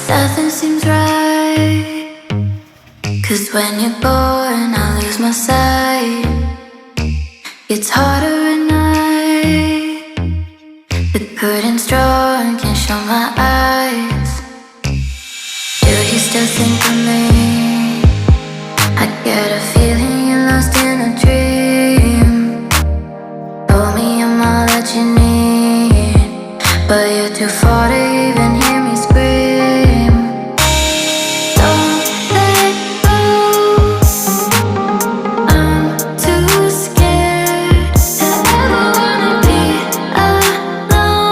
Nothing seems right, 'cause when you're gone I lose my sight. It's harder at night. The curtain's drawn, can't show my eyes. Do you still think of me? I get a feeling you're lost in a dream. Told me I'm all that you need, but you're too far to even hear me scream. Don't let go, I'm too scared to ever wanna be alone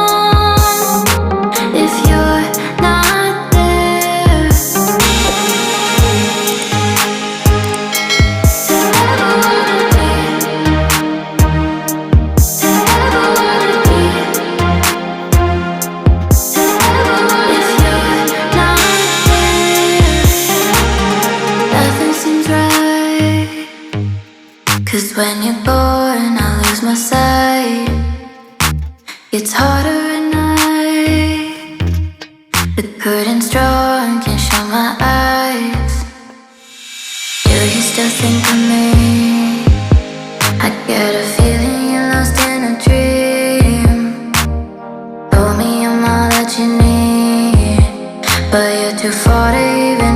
if you're not there. To ever wanna be, to ever wanna be, to ever wanna if you're not there. Nothing seems right, 'cause when you're gone I lose my sight. It's harder at night. The curtain's drawn, can't show my eyes. Do you still think of me? I get a feeling you're lost in a dream. Told me I'm all that you need, but you're too far to even